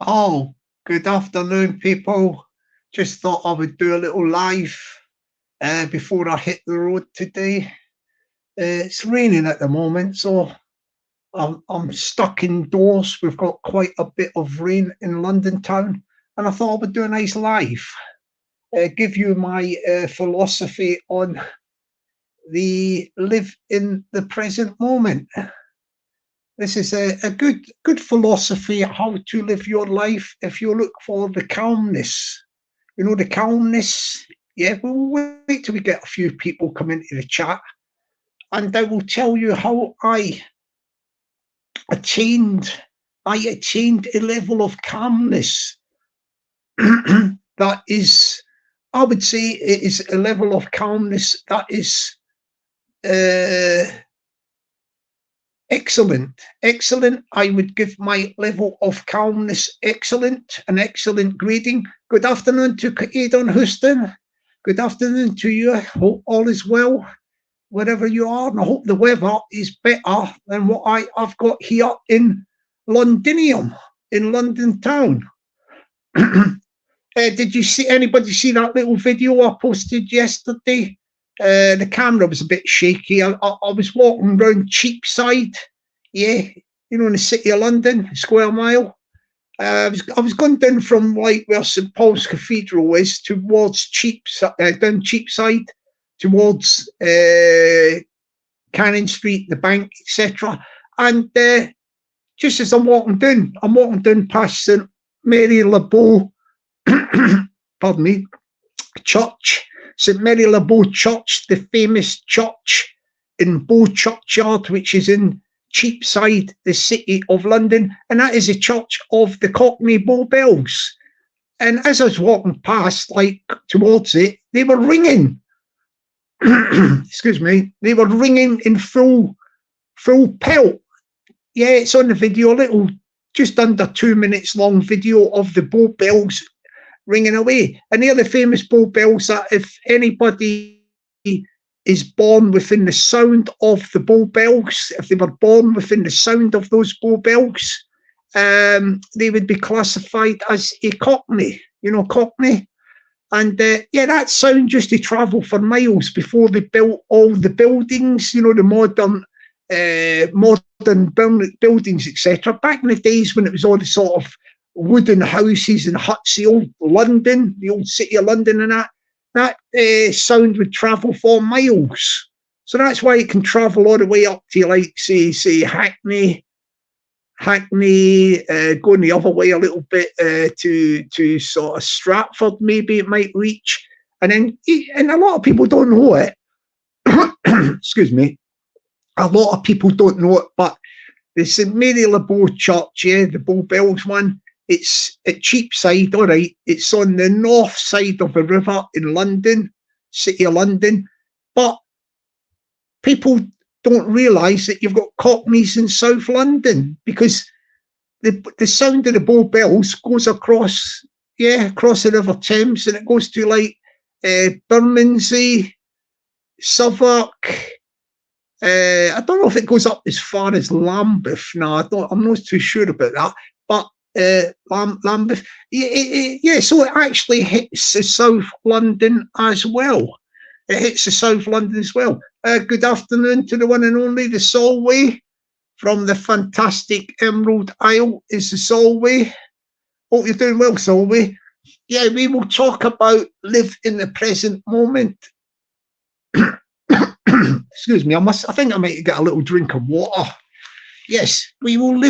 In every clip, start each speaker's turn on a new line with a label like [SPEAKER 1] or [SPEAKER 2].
[SPEAKER 1] Oh, good afternoon, people. Just thought I would do a little live before I hit the road today. It's raining at the moment, so I'm stuck indoors. We've got quite a bit of rain in London town, and I thought I would do a nice live, give you my philosophy on the live in the present moment. This is a good philosophy how to live your life if you look for the calmness. You know, the calmness. Yeah, we'll wait till we get a few people come into the chat, and I will tell you how attained I attained a level of calmness that is, I would say, it is a level of calmness that is uh, excellent. I would give my level of calmness excellent, an excellent grading. Good afternoon to Aidan Houston. Good afternoon to you. Hope all is well wherever you are, and I hope the weather is better than what I've got here in Londinium, in London town. Did you see anybody see that little video I posted yesterday? The camera was a bit shaky. I was walking around Cheapside, yeah, you know, in the city of London, Square Mile. I was going down from like where St Paul's Cathedral is towards down Cheapside, towards Cannon Street, the bank, etc. And just as I'm walking down past St Mary Le Beau, pardon me, church, St Mary Le Beau Church, the famous church in Bow Churchyard, which is in Cheapside, the city of London, and that is a church of the Cockney Bow Bells. And as I was walking past, like towards it, they were ringing. Excuse me, they were ringing in full pelt. Yeah, it's on the video, a little, just under 2 minutes long video of the Bow Bells ringing away. And they're the famous Bow Bells that if anybody is born within the sound of the Bow Bells, if they were born within the sound of those Bow Bells, they would be classified as a Cockney, you know, Cockney. And yeah, that sound used to travel for miles before they built all the buildings, you know, the modern buildings, etc. Back in the days when it was all the sort of wooden houses and huts, the old London, the old city of London, and that sound would travel for miles. So that's why it can travel all the way up to, like, say Hackney, going the other way a little bit to sort of Stratford, maybe it might reach. And a lot of people don't know it. Excuse me. A lot of people don't know it, but the St Mary Le Beau Church, yeah, the Bow Bells one, it's at Cheapside, all right. It's on the north side of the river in London, city of London. But people don't realise that you've got Cockneys in South London, because the sound of the Bow Bells goes across the River Thames, and it goes to like Bermondsey, Southwark. I don't know if it goes up as far as Lambeth. No, I'm not too sure about that. But Lambeth, yeah. So it actually hits the South London as well. It hits the South London as well. Good afternoon to the one and only, the Solway from the fantastic Emerald Isle is the Solway. Hope you're doing well, Solway. Yeah, we will talk about live in the present moment. Excuse me, I think I might get a little drink of water. Yes, we will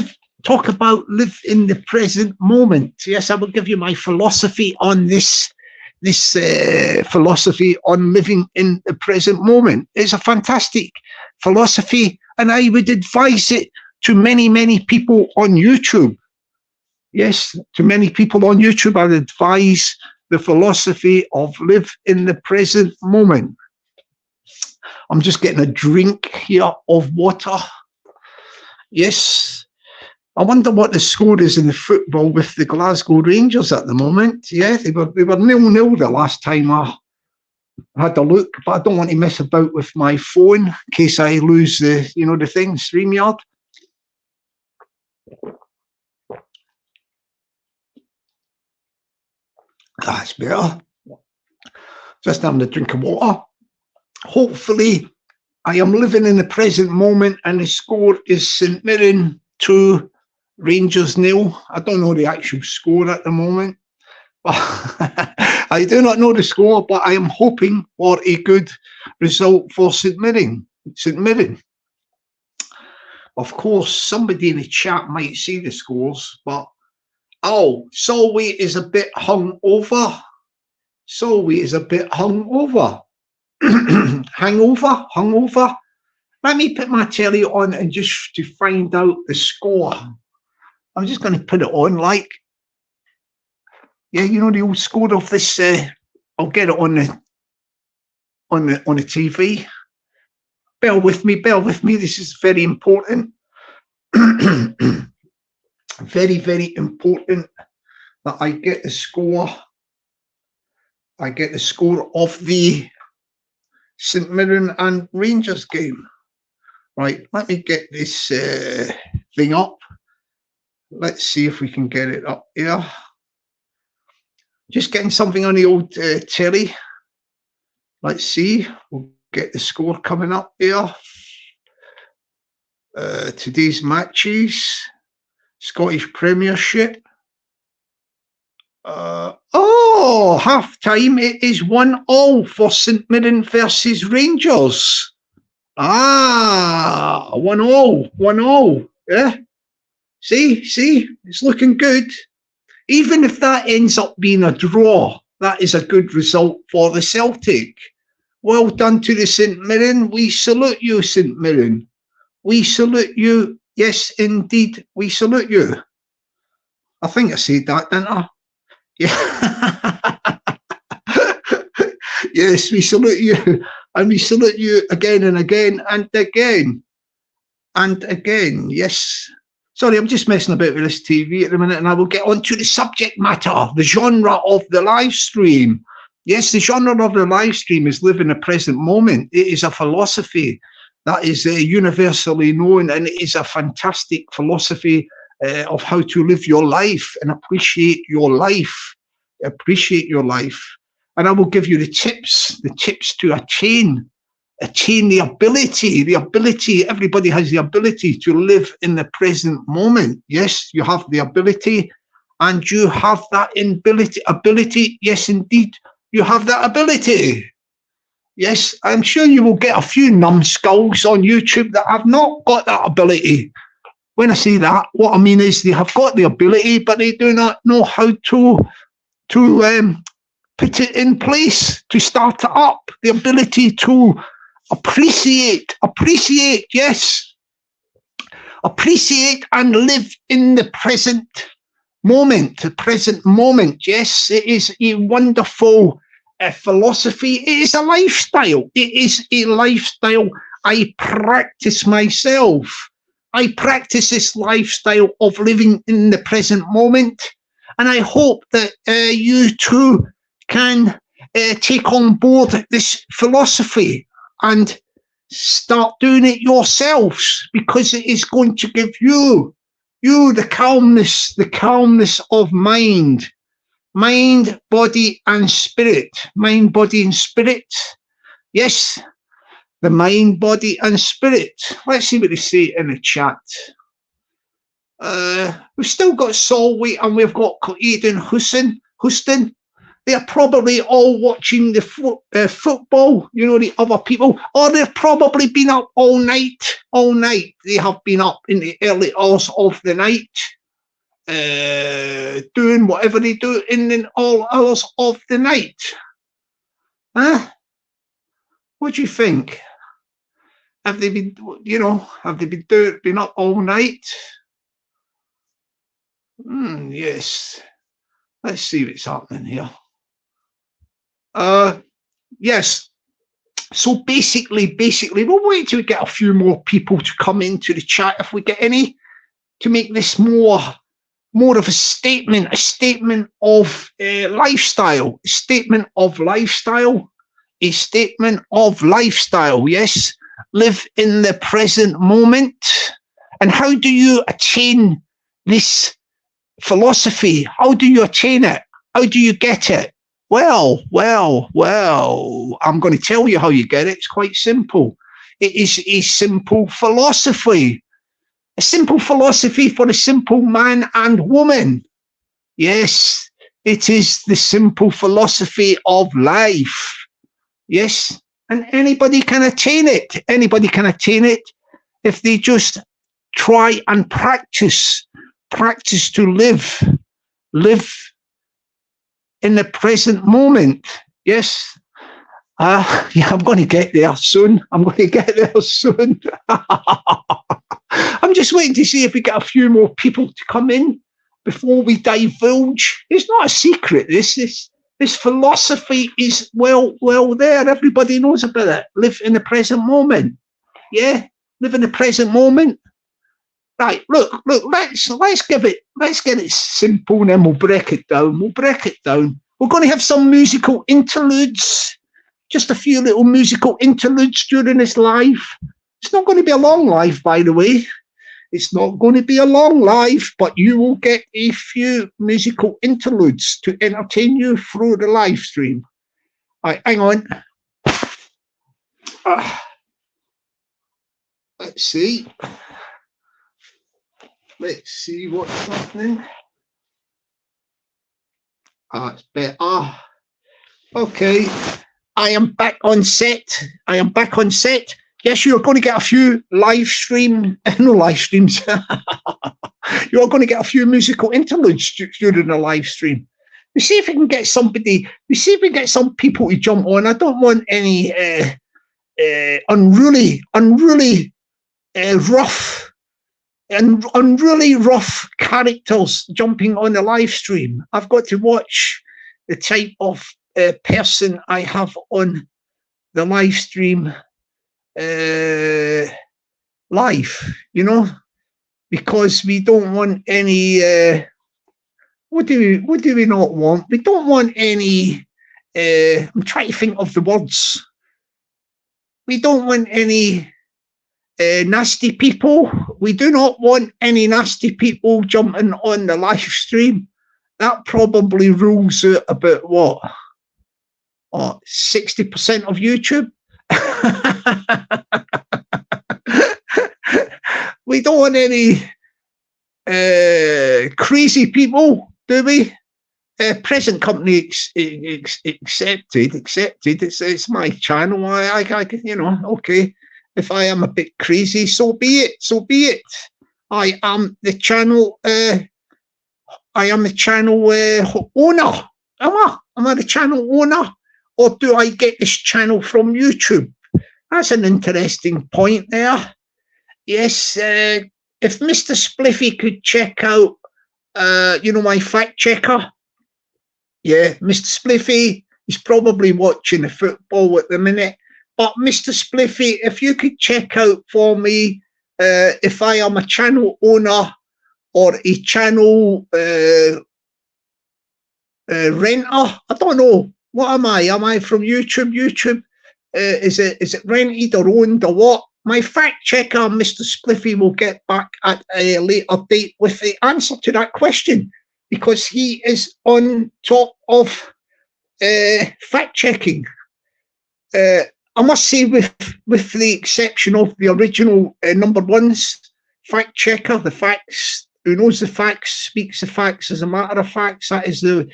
[SPEAKER 1] talk about live in the present moment. Yes, I will give you my philosophy on this philosophy on living in the present moment. It's a fantastic philosophy, and I would advise it to many people on YouTube. Yes, to many people on YouTube, I'd advise the philosophy of live in the present moment. I'm just getting a drink here of water. Yes. I wonder what the score is in the football with the Glasgow Rangers at the moment. Yeah, they were 0-0 the last time I had a look, but I don't want to mess about with my phone in case I lose the thing, StreamYard. That's better. Just having a drink of water. Hopefully, I am living in the present moment, and the score is St Mirren 2, Rangers 0. I don't know the actual score at the moment. I do not know the score, but I am hoping for a good result for St Mirren. St Mirren. Of course, somebody in the chat might see the scores, but Solway is a bit hungover. Solway is a bit hungover. Hungover. Let me put my telly on and just to find out the score. I'm just going to put it on, like, yeah, you know the old score of this. I'll get it on the TV. Bear with me. This is very important. Very, very important that I get the score. I get the score of the St Mirren and Rangers game. Right, let me get this thing up. Let's see if we can get it up here. Just getting something on the old telly. Let's see. We'll get the score coming up here. Today's matches. Scottish Premiership. Half time. It is 1-0 for St Mirren versus Rangers. 1-0. Yeah. See, it's looking good. Even if that ends up being a draw, that is a good result for the Celtic. Well done to the St Mirren. We salute you, St Mirren. We salute you. Yes, indeed, we salute you. I think I said that, didn't I? Yeah. Yes, we salute you. And we salute you again and again and again. And again, yes. Sorry, I'm just messing about with this TV at the minute, and I will get on to the subject matter, the genre of the live stream. Yes, the genre of the live stream is live in the present moment. It is a philosophy that is universally known, and it is a fantastic philosophy of how to live your life and appreciate your life. Appreciate your life. And I will give you the tips to attain the ability. Everybody has the ability to live in the present moment. Yes, you have the ability, and you have that ability. Yes, indeed, you have that ability. Yes, I'm sure you will get a few numbskulls on YouTube that have not got that ability. When I say that, what I mean is they have got the ability, but they do not know how to put it in place, to start it up. The ability to appreciate, yes. Appreciate and live in the present moment. Yes. It is a wonderful philosophy. It is a lifestyle. I practice myself. I practice this lifestyle of living in the present moment. And I hope that you too can take on board this philosophy and start doing it yourselves, because it is going to give you the calmness of mind, body and spirit. Mind, body and spirit. Yes, the mind, body and spirit. Let's see what they say in the chat. We've still got Solway and we've got Aidan Houston. They're probably all watching the football, you know, the other people, or they've probably been up all night. They have been up in the early hours of the night, doing whatever they do in the all hours of the night. Huh? What do you think? Have they been been up all night? Yes. Let's see what's happening here. Yes. So basically, we'll wait till we get a few more people to come into the chat, if we get any, to make this more of a statement of lifestyle, yes. Live in the present moment. And how do you attain this philosophy? How do you attain it? How do you get it? Well, I'm going to tell you how you get it. It's quite simple. It is a simple philosophy. A simple philosophy for a simple man and woman. Yes, it is the simple philosophy of life. Yes, and anybody can attain it. Anybody can attain it if they just try and practice to live in the present moment. Yes. Yeah, I'm going to get there soon. I'm just waiting to see if we get a few more people to come in before we divulge. It's not a secret. This philosophy is well there. Everybody knows about it. Live in the present moment. Yeah, live in the present moment. Right, look, let's get it simple, and then we'll break it down. We're going to have some musical interludes, just a few little musical interludes during this live. It's not going to be a long live, by the way. It's not going to be a long live, but you will get a few musical interludes to entertain you through the live stream. All right, hang on. Let's see. Let's see what's happening. It's better. Okay. I am back on set. Yes, you're going to get a few live streams. You're going to get a few musical interludes during the live stream. We see if we can get somebody. We see if we get some people to jump on. I don't want any unruly, rough characters jumping on the live stream. I've got to watch the type of person I have on the live stream live, because we don't want any what do we not want? We don't want any I'm trying to think of the words. We don't want any nasty people. We do not want any nasty people jumping on the live stream. That probably rules out about what? 60% of YouTube. We don't want any crazy people, do we? Present company accepted. It's my channel. I okay. If I am a bit crazy, so be it. I am the channel. Owner. Am I the channel owner, or do I get this channel from YouTube? That's an interesting point there. Yes, if Mr. Spliffy could check out, my fact checker. Yeah, Mr. Spliffy is probably watching the football at the minute. But Mr. Spliffy, if you could check out for me if I am a channel owner or a channel renter. I don't know. What am I? Am I from YouTube? Is it rented or owned or what? My fact checker, Mr. Spliffy, will get back at a later date with the answer to that question, because he is on top of fact checking. I must say, with the exception of the original number ones, fact checker, the facts, who knows the facts, speaks the facts as a matter of facts. That is the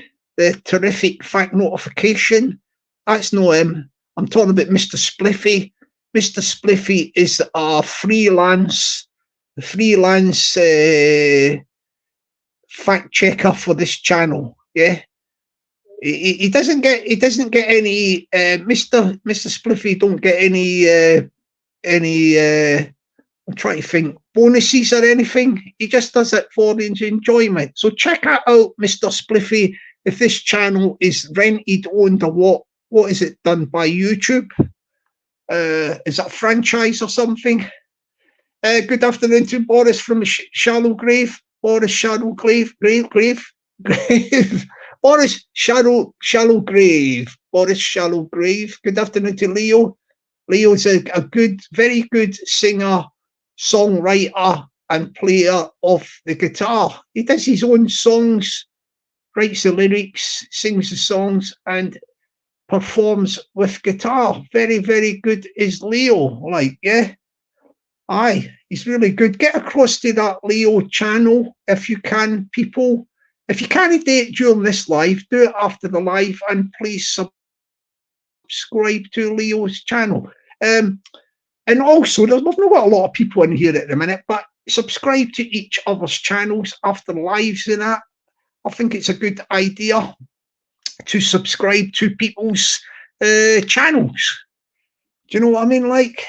[SPEAKER 1] terrific fact notification. That's no him. I'm talking about Mr. Spliffy. Mr. Spliffy is a freelance fact checker for this channel. Yeah. He doesn't get any Mr. Spliffy don't get any I'm trying to think bonuses or anything. He just does it for his enjoyment. So check out Mr. Spliffy if this channel is rented, owned, or what is it done by YouTube? Is that a franchise or something? Good afternoon to Boris from Shallow Grave. Boris Shallow Grave. Boris Shallow Grave. Boris Shallow Grave. Good afternoon to Leo. Leo's a good, very good singer, songwriter, and player of the guitar. He does his own songs. writes the lyrics, sings the songs, and performs with guitar. Very, very good is Leo. Like, yeah. Aye, he's really good. Get across to that Leo channel if you can, people. If you can't do it during this live, do it after the live, and please subscribe to Leo's channel. And also, we've not got a lot of people in here at the minute, but subscribe to each other's channels after the lives and that. I think it's a good idea to subscribe to people's channels. Do you know what I mean? Like,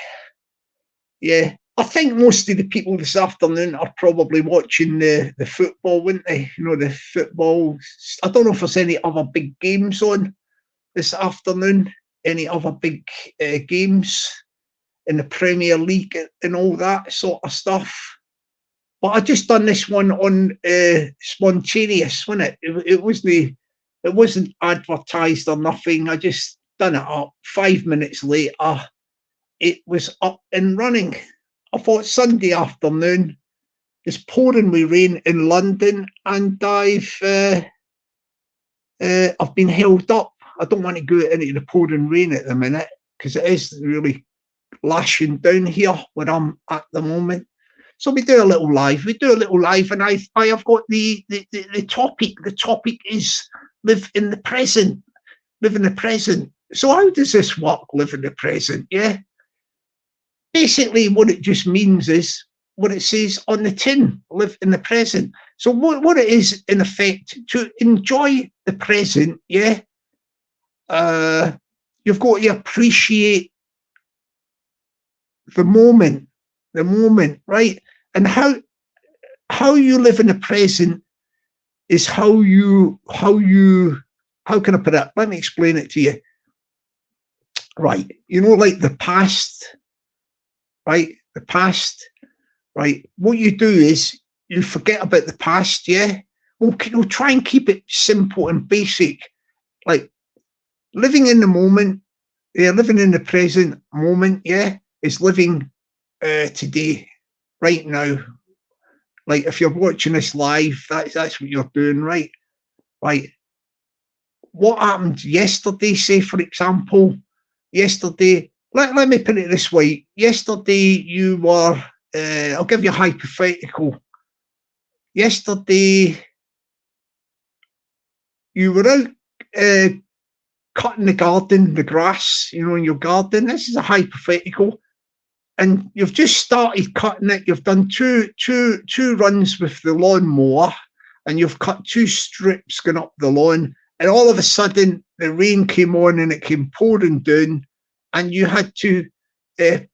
[SPEAKER 1] yeah. I think most of the people this afternoon are probably watching the football, wouldn't they? You know, the football. I don't know if there's any other big games on this afternoon, any other big games in the Premier League and all that sort of stuff. But I just done this one on spontaneous, wasn't it? It wasn't advertised or nothing. I just done it up. 5 minutes later, it was up and running. I thought Sunday afternoon, it's pouring with rain in London, and I've been held up. I don't want to go into the pouring rain at the minute because it is really lashing down here where I'm at the moment. So we do a little live. And I have got the topic. The topic is live in the present. Live in the present. So how does this work? Live in the present, yeah. Basically, what it just means is what it says on the tin, live in the present. So what it is, in effect, to enjoy the present, yeah, you've got to appreciate the moment, right? And how you live in the present is how can I put it? Let me explain it to you. Right, you know, like the past, right? The past, right? What you do is you forget about the past, yeah? We'll try and keep it simple and basic, like living in the moment, yeah, living in the present moment, yeah, is living today, right now. Like if you're watching this live, that's what you're doing, right? Right. What happened yesterday, say for example, yesterday, let me put it this way. Yesterday you were, I'll give you a hypothetical. Yesterday you were out cutting the garden, the grass, you know, in your garden. This is a hypothetical. And you've just started cutting it. You've done two runs with the lawnmower, and you've cut 2 strips going up the lawn. And all of a sudden, the rain came on and it came pouring down, and you had to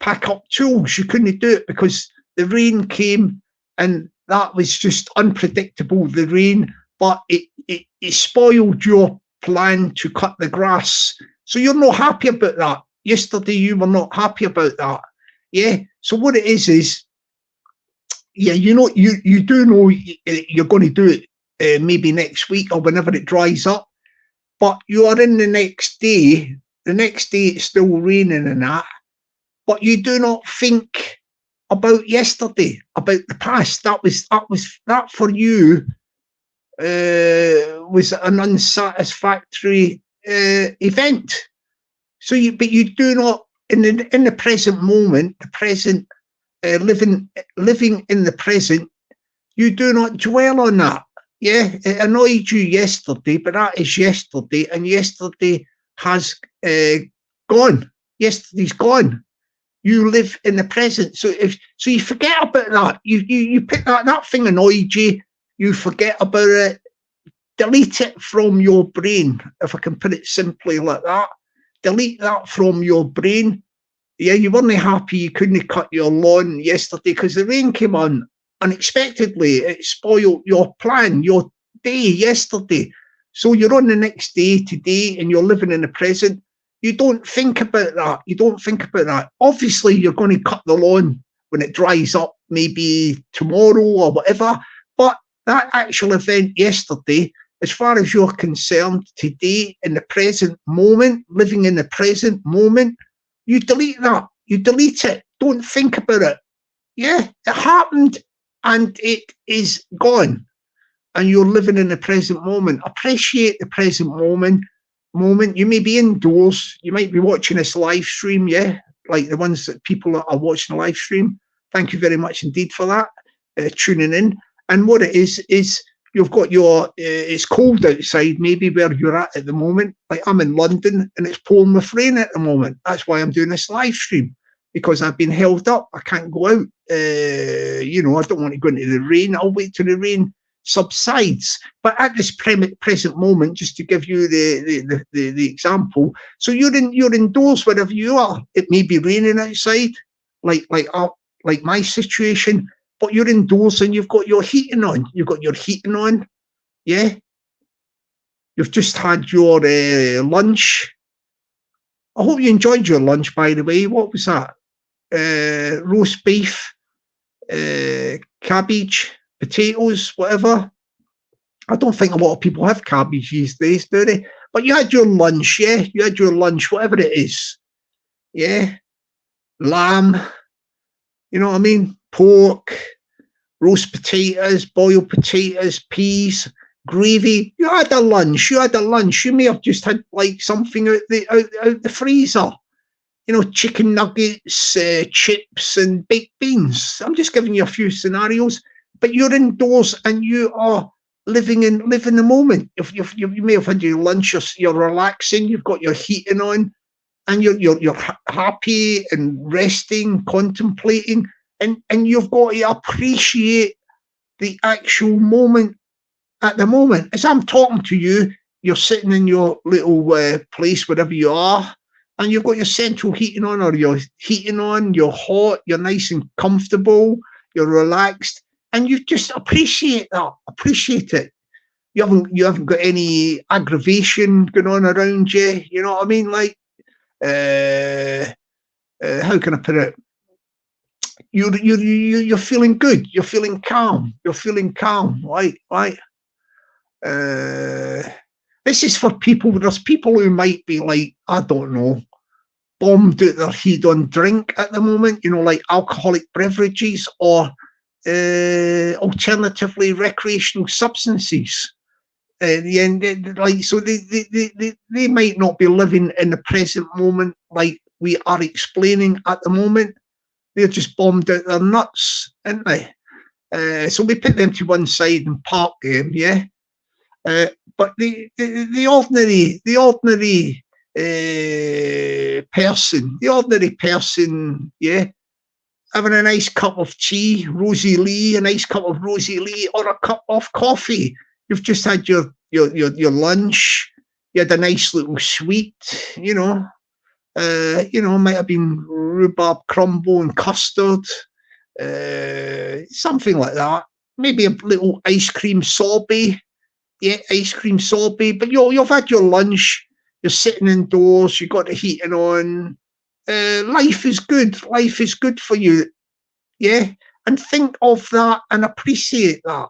[SPEAKER 1] pack up tools. You couldn't do it because the rain came, and that was just unpredictable, the rain, but it spoiled your plan to cut the grass. So you're not happy about that. Yesterday, you were not happy about that. Yeah. So what it is, yeah, you know, you do know you're going to do it maybe next week or whenever it dries up, but you are in the next day. The next day it's still raining and that, but you do not think about yesterday, about the past. That for you was an unsatisfactory event. So but you do not. In the present moment, the present, living in the present, you do not dwell on that. Yeah, it annoyed you yesterday, but that is yesterday, and yesterday has gone. Yesterday's gone. You live in the present, so you forget about that. You pick that thing annoyed you. You forget about it. Delete it from your brain, if I can put it simply like that. Delete that from your brain. Yeah, you weren't happy you couldn't cut your lawn yesterday because the rain came on unexpectedly. It spoiled your plan, your day yesterday. So you're on the next day today and you're living in the present. You don't think about that. You don't think about that. Obviously, you're going to cut the lawn when it dries up, maybe tomorrow or whatever. But that actual event yesterday, as far as you're concerned, today, in the present moment, living in the present moment, you delete that. You delete it. Don't think about it. Yeah, it happened and it is gone. and you're living in the present moment. Appreciate the present moment. You may be indoors. You might be watching this live stream, yeah, like the ones that people are watching the live stream. Thank you very much indeed for that, tuning in. And what it is you've got your, it's cold outside, maybe where you're at the moment. Like I'm in London and it's pouring with rain at the moment. That's why I'm doing this live stream, because I've been held up. I can't go out. I don't want to go into the rain. I'll wait till the rain subsides. But at this present moment, just to give you the example, so you're indoors wherever you are. It may be raining outside, like my situation, but you're indoors and you've got your heating on. Yeah. You've just had your lunch. I hope you enjoyed your lunch, by the way. What was that? Roast beef, cabbage, potatoes, whatever. I don't think a lot of people have cabbage these days, do they? But you had your lunch, yeah? You had your lunch, whatever it is. Yeah? Lamb, you know what I mean? Pork, roast potatoes, boiled potatoes, peas, gravy. You had a lunch. You may have just had like something out the freezer. Chicken nuggets, chips and baked beans. I'm just giving you a few scenarios, but you're indoors and you are living the moment. You may have had your lunch, you're relaxing, you've got your heating on, and you're happy and resting, contemplating, and you've got to appreciate the actual moment at the moment. As I'm talking to you, you're sitting in your little place, wherever you are, and you've got your central heating on, or your heating on, you're hot, you're nice and comfortable, you're relaxed, and you just appreciate it. You haven't got any aggravation going on around you. You know what I mean? Like, how can I put it? You're feeling good. You're feeling calm. Right? This is for people. There's people who might be like, I don't know, bombed out their head on drink at the moment, like alcoholic beverages, or alternatively recreational substances. So they might not be living in the present moment like we are explaining at the moment. They're just bombed out their nuts, aren't they? So we put them to one side and park them, yeah. But the ordinary person, yeah, having a nice cup of tea, a nice cup of Rosie Lee, or a cup of coffee. You've just had your lunch. You had a nice little sweet, might have been rhubarb crumble and custard, something like that. Maybe a little ice cream sorbet. Yeah, ice cream sorbet. But you've had your lunch. You're sitting indoors. You've got the heating on. Life is good. Life is good for you. Yeah, and think of that and appreciate that.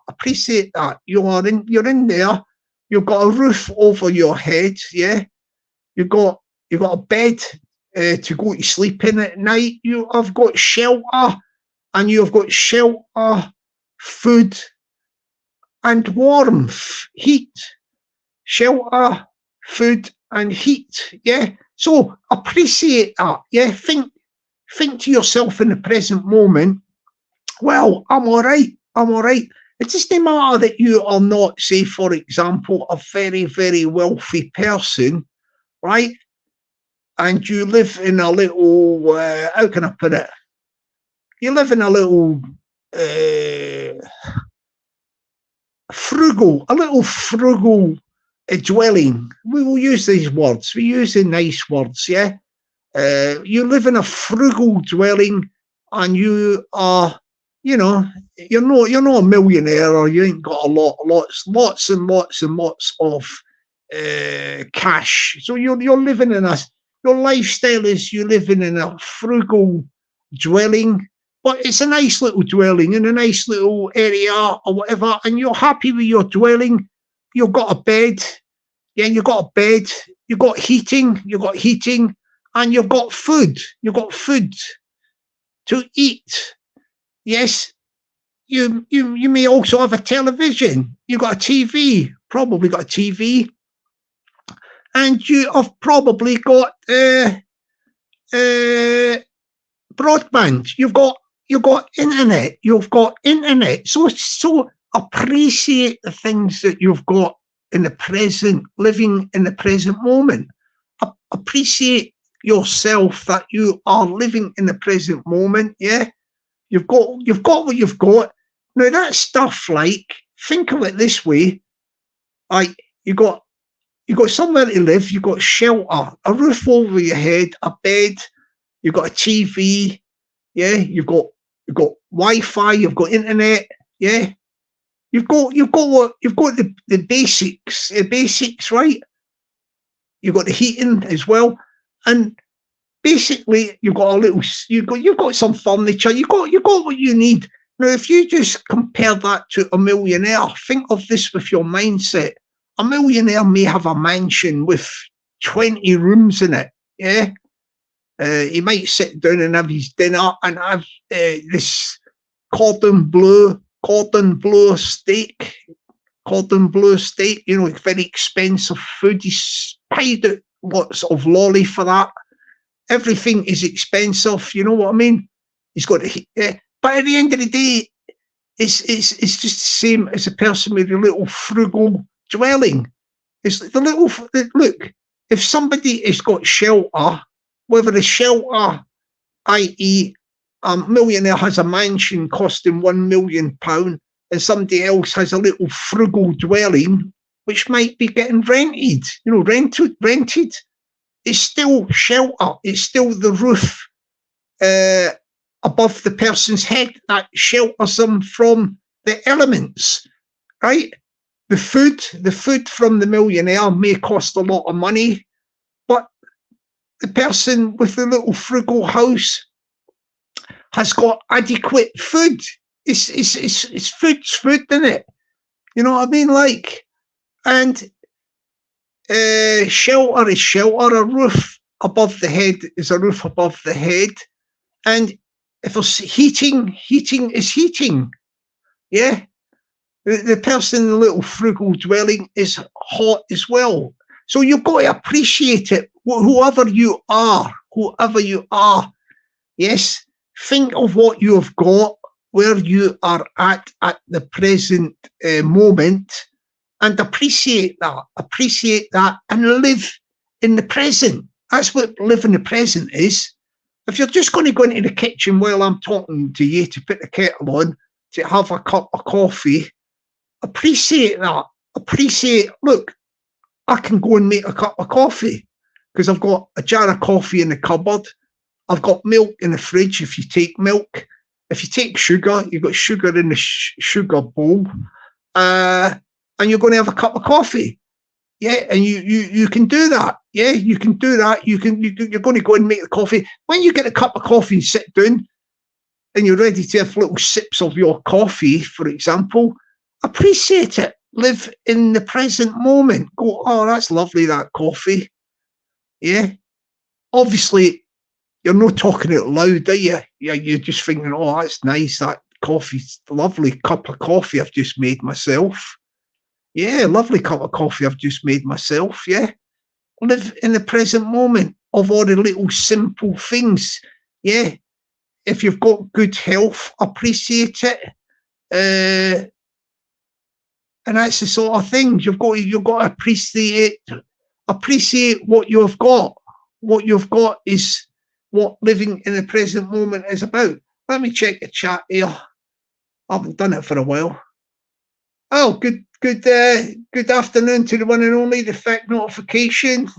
[SPEAKER 1] You're in there. You've got a roof over your head. Yeah, you've got a bed to go to sleep in at night. You have got shelter, and you've got shelter, food, and warmth, heat. Shelter, food, and heat. Yeah. So appreciate that. Yeah. Think to yourself in the present moment, well, I'm all right. It doesn't matter that you are not, say, for example, a very, very wealthy person, right? And you live in a little, how can I put it? You live in a little frugal dwelling. We will use these words. We use the nice words, yeah? You live in a frugal dwelling, and you are, you're not a millionaire, or you ain't got lots and lots of cash. So you're living in your lifestyle is you're living in a frugal dwelling, but it's a nice little dwelling in a nice little area or whatever, and you're happy with your dwelling. You've got a bed. Yeah, you've got a bed. You've got heating. And you've got food. You've got food to eat. Yes, you may also have a television. You've got a TV, probably got a TV, and you have probably got broadband. You've got internet. You've got internet. So appreciate the things that you've got in the present, living in the present moment. Appreciate yourself that you are living in the present moment. Yeah, you've got what you've got. Now that stuff, like, think of it this way: like, you got somewhere to live, you've got shelter, a roof over your head, a bed, you've got a TV, yeah, you've got Wi-Fi, you've got internet, yeah, you've got the basics, right? You've got the heating as well, and basically you've got some furniture, you've got what you need. Now, if you just compare that to a millionaire, think of this with your mindset. A millionaire may have a mansion with 20 rooms in it, yeah? He might sit down and have his dinner and have this cordon bleu steak, you know, very expensive food. He's paid out lots of lolly for that. Everything is expensive, you know what I mean? He's got but at the end of the day, it's just the same as a person with a little frugal dwelling. It's the little look. If somebody has got shelter, whether the shelter, i.e., a millionaire has a mansion costing £1 million, and somebody else has a little frugal dwelling, which might be getting rented, you know, rented. It's still shelter. It's still the roof above the person's head that shelters them from the elements, right? The food from the millionaire may cost a lot of money, but the person with the little frugal house has got adequate food. It's food, isn't it? You know what I mean? Like, and shelter is shelter. A roof above the head is a roof above the head, and if there's heating is heating. Yeah, the person in the little frugal dwelling is hot as well. So you've got to appreciate it, whoever you are. Yes, think of what you have got, where you are at the present moment, and appreciate that, and live in the present. That's what live in the present is. If you're just going to go into the kitchen while I'm talking to you to put the kettle on, to have a cup of coffee, appreciate that. Look, I can go and make a cup of coffee because I've got a jar of coffee in the cupboard. I've got milk in the fridge if you take milk. If you take sugar, you've got sugar in the sugar bowl. And you're going to have a cup of coffee. Yeah, and you can do that. Yeah, you can do that. You're going to go and make the coffee. When you get a cup of coffee and sit down and you're ready to have little sips of your coffee, for example, appreciate it. Live in the present moment. Go, oh, that's lovely, that coffee. Yeah. Obviously, you're not talking out loud, are you? Yeah, you're just thinking, oh, that's nice. That coffee's lovely cup of coffee I've just made myself. Yeah, lovely cup of coffee I've just made myself. Yeah. Live in the present moment of all the little simple things. Yeah. If you've got good health, appreciate it. And that's the sort of things you've got to appreciate what you've got. What you've got is what living in the present moment is about. Let me check the chat here. I haven't done it for a while. Oh, good afternoon to the one and only, the fact notification.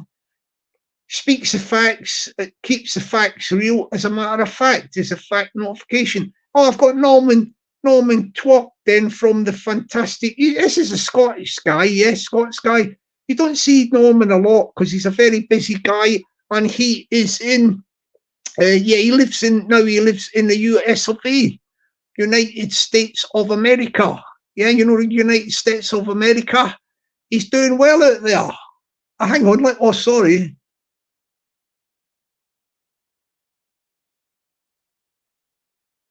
[SPEAKER 1] Speaks the facts, it keeps the facts real. As a matter of fact, is a fact notification. Oh, I've got Norman Twoccden from the fantastic. This is a Scottish guy, yes, Scottish guy. You don't see Norman a lot because he's a very busy guy, and he is in. He lives in the US of A, United States of America. Yeah, you know, the United States of America. He's doing well out there. Hang on, oh, sorry.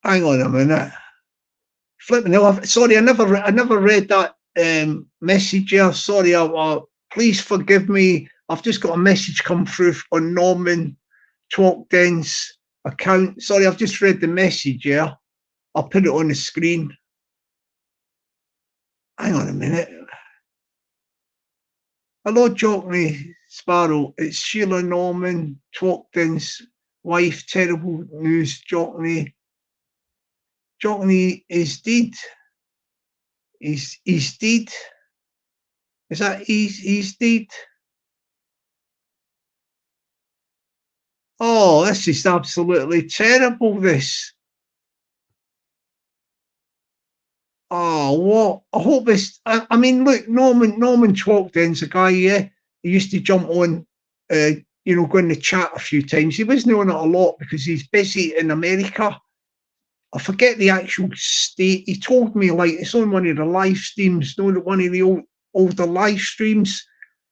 [SPEAKER 1] Hang on a minute. flipping hell. Sorry, I never read that message here. Sorry, please forgive me. I've just got a message come through on Norman Twoccden's account. Sorry, I've just read the message here. I'll put it on the screen. Hang on a minute. Hello, Jockney Sparrow. It's Sheila Norman Twoccden's wife. Terrible news, Jockney. Jockney is dead. He's dead. Is that he's dead? Oh, this is absolutely terrible, this. Oh, what? I hope this. I mean, look, Norman Twoccden's a guy, yeah. He used to jump on, you know, go in the chat a few times. He wasn't on it a lot because he's busy in America. I forget the actual state. He told me, like, it's on one of the live streams, one of the older live streams.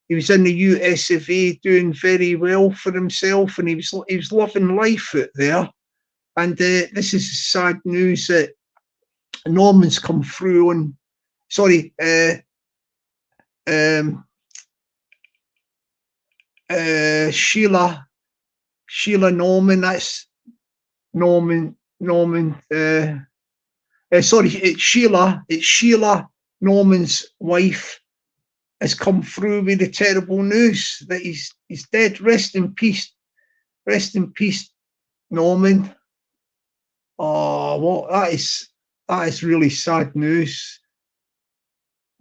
[SPEAKER 1] He was in the US of A doing very well for himself, and he was loving life out there. And this is sad news that Norman's come through on, sorry, Sheila Norman, that's Norman, sorry, it's Sheila Norman's wife has come through with the terrible news that he's dead. Rest in peace, Norman. Oh, what, that is really sad news.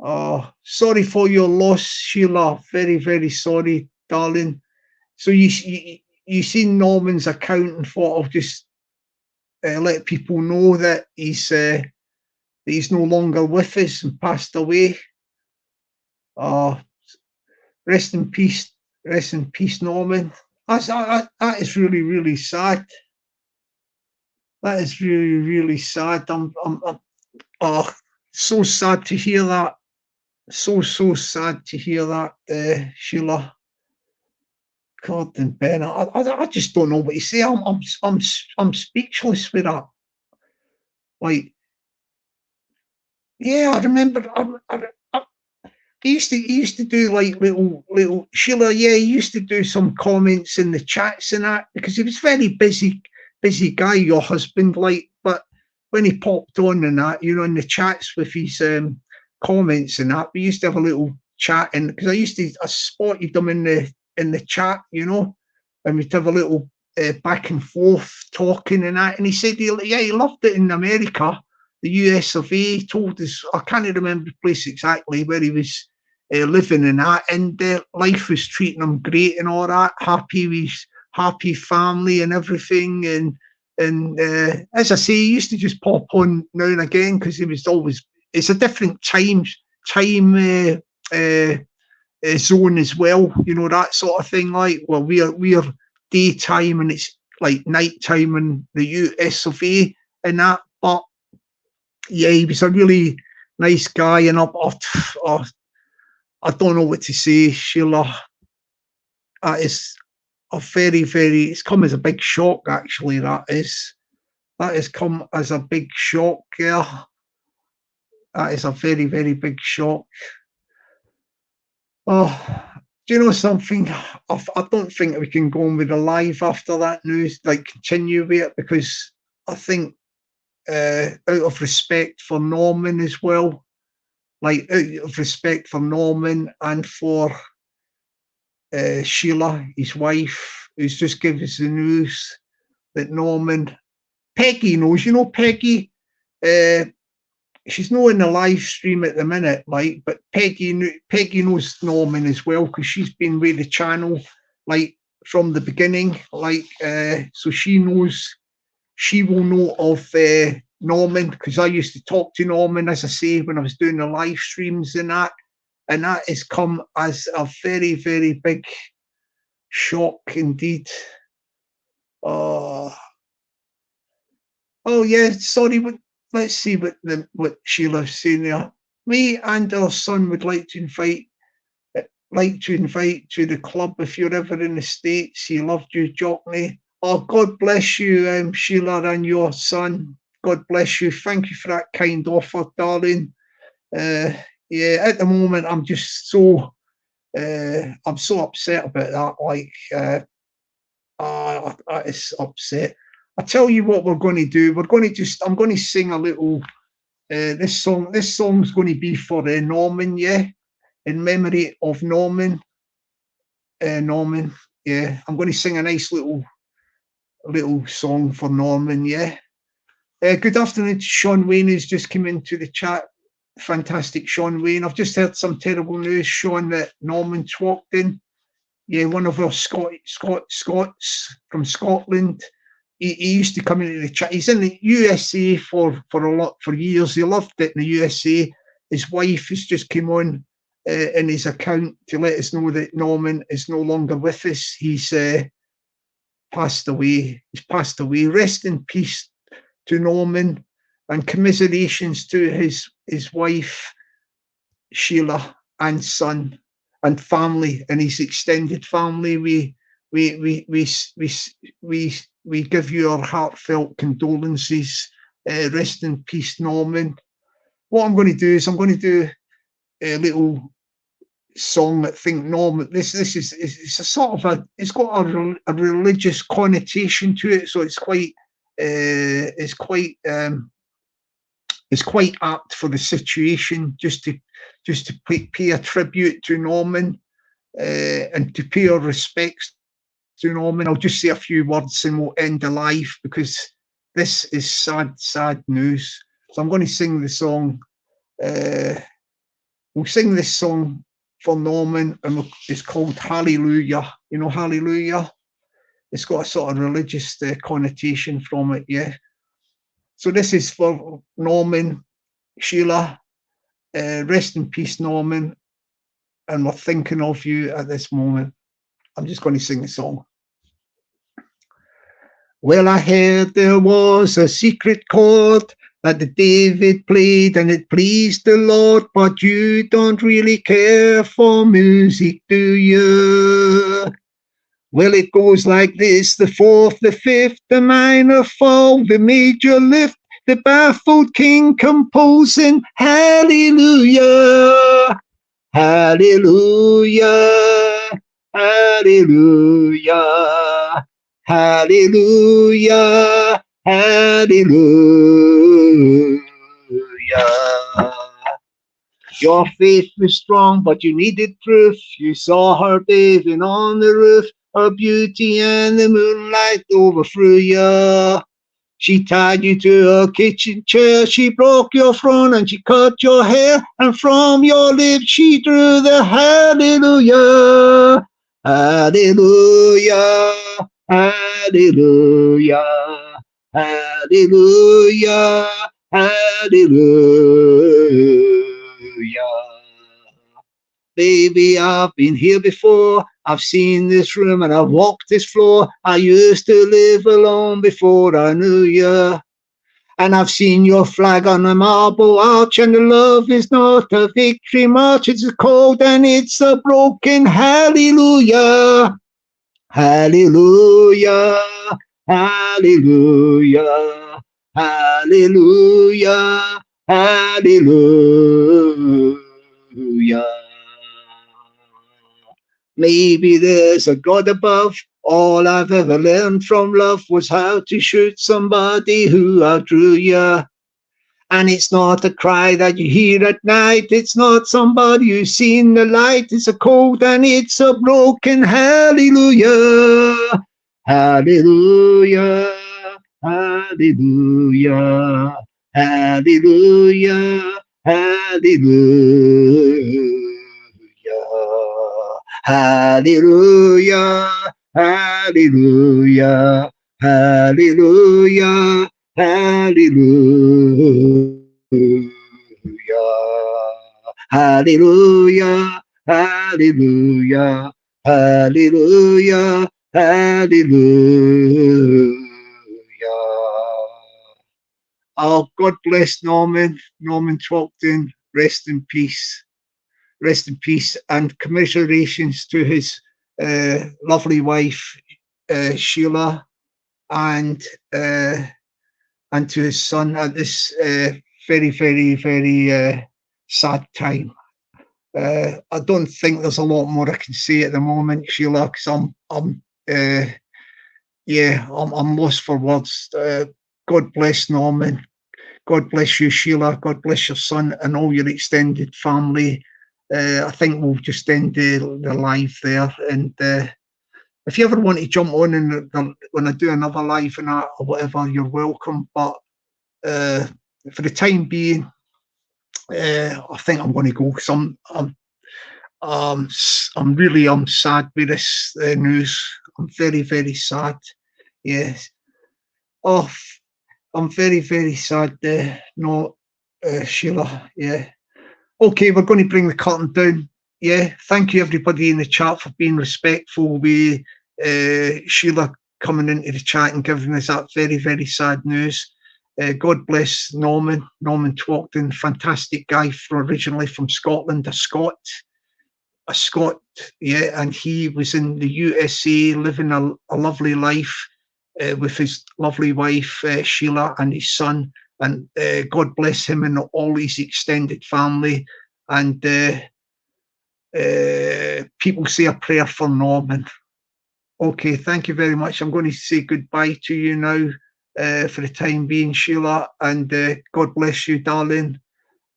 [SPEAKER 1] Oh, sorry for your loss, Sheila. Very, very sorry, darling. So you seen Norman's account and thought I'll just let people know that he's no longer with us and passed away. Rest in peace, Norman. That is really, really sad. That is really, really sad. I'm so sad to hear that. So sad to hear that, Sheila. God and Ben, I just don't know what to say. I'm speechless with that. Like, yeah, I remember. He used to do like little Sheila. Yeah, he used to do some comments in the chats and that because he was very busy guy. Your husband, like, but when he popped on and that, you know, in the chats with his comments and that, we used to have a little chat, and because I spotted them in the chat, you know, and we'd have a little back and forth talking and that. And he said, he loved it in America, the US of A. He told us, I can't remember the place exactly where he was living in that, and life was treating him great and all that. Happy family and everything, and as I say, he used to just pop on now and again because he was always. It's a different time zone as well, you know, that sort of thing. Like, well, we're daytime and it's like nighttime in the US of A and that. But yeah, he was a really nice guy, and I don't know what to say, Sheila. That is a very, very. It's come as a big shock, actually. That has come as a big shock. Yeah, that is a very, very big shock. Oh, do you know something? I don't think we can go on with the live after that news, like continue with it, because I think out of respect for Norman as well, like out of respect for Norman and for Sheila, his wife, who's just given us the news that Norman, Peggy knows, you know, Peggy, she's not in the live stream at the minute, like, but Peggy knows Norman as well because she's been with the channel like from the beginning, like, so she will know of Norman because I used to talk to Norman, as I say, when I was doing the live streams and that has come as a very, very big shock indeed. Oh yeah, sorry. Let's see what Sheila's saying there. Me and our son would like to invite to the club if you're ever in the States. He loved you, Jockney. Oh, God bless you, Sheila, and your son. God bless you. Thank you for that kind offer, darling. Yeah, at the moment, I'm just so, I'm so upset about that. Like, it's upset. I tell you what we're going to do. We're going to just, I'm going to sing a little, this song's going to be for Norman, yeah, in memory of Norman. Norman, yeah, I'm going to sing a nice little song for Norman, yeah. Good afternoon to Sean Wayne, who's just come into the chat. Fantastic, Sean Wayne. I've just heard some terrible news, Sean, that Norman Twoccden, yeah, one of our Scots from Scotland. He used to come into the chat. He's in the USA for years. He loved it in the USA. His wife has just come on in his account to let us know that Norman is no longer with us. He's passed away. He's passed away. Rest in peace to Norman, and commiserations to his wife Sheila and son and family and his extended family. We give you our heartfelt condolences. Rest in peace, Norman. What I'm going to do is I'm going to do a little song that think Norman. This is it's a sort of it's got a religious connotation to it, so it's quite apt for the situation. Just to pay a tribute to Norman and to pay our respects to Norman. I'll just say a few words and we'll end the live, because this is sad news. So I'm going to sing the song. We'll sing this song for Norman, and it's called Hallelujah. You know, Hallelujah. It's got a sort of religious connotation from it, yeah. So this is for Norman, Sheila. Rest in peace, Norman. And we're thinking of you at this moment. I'm just going to sing the song. Well, I heard there was a secret chord that the David played and it pleased the Lord, but you don't really care for music, do you? Well, it goes like this: the fourth, the fifth, the minor fall, the major lift, the baffled king composing hallelujah, hallelujah, hallelujah, hallelujah, hallelujah. Your faith was strong, but you needed proof. You saw her bathing on the roof, her beauty and the moonlight overthrew you. She tied you to her kitchen chair, she broke your throne and she cut your hair, and from your lips she drew the hallelujah, hallelujah, hallelujah, hallelujah, hallelujah. Baby, I've been here before. I've seen this room and I've walked this floor. I used to live alone before I knew you. And I've seen your flag on a marble arch, and the love is not a victory march. It's a cold and it's a broken hallelujah. Hallelujah. Hallelujah. Hallelujah. Hallelujah. Maybe there's a God above. All I've ever learned from love was how to shoot somebody who outdrew you. And it's not a cry that you hear at night. It's not somebody who's seen the light. It's a cold and it's a broken hallelujah. Hallelujah. Hallelujah. Hallelujah. Hallelujah. Hallelujah, hallelujah, hallelujah, hallelujah, hallelujah, hallelujah, hallelujah, hallelujah. Oh, God bless Norman Twoccden. Rest in peace. Rest in peace, and commiserations to his lovely wife Sheila, and and to his son at this very, very, very sad time. I don't think there's a lot more I can say at the moment, Sheila, because I'm lost for words. God bless Norman. God bless you, Sheila. God bless your son and all your extended family. I think we'll just end the live there. And if you ever want to jump on and when I do another live and that or whatever, you're welcome. But for the time being, I think I'm going to go because I'm really sad with this news. I'm very, very sad. Yes. Oh, I'm very, very sad. No, Sheila. Yeah. Okay, we're going to bring the curtain down. Yeah. Thank you, everybody in the chat, for being respectful with Sheila coming into the chat and giving us that very, very sad news. God bless Norman Twoccden, fantastic guy originally from Scotland, a Scot, yeah, and he was in the USA living a lovely life with his lovely wife, Sheila, and his son, and God bless him and all his extended family, and people say a prayer for Norman. Okay, thank you very much. I'm going to say goodbye to you now for the time being, Sheila, and God bless you, darling,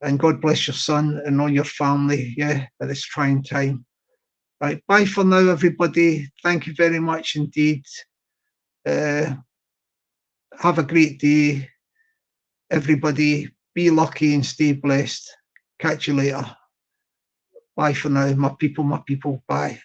[SPEAKER 1] and God bless your son and all your family, yeah, at this trying time. Right, bye for now, everybody. Thank you very much indeed. Have a great day, everybody. Be lucky and stay blessed. Catch you later. Bye for now, my people, my people. Bye.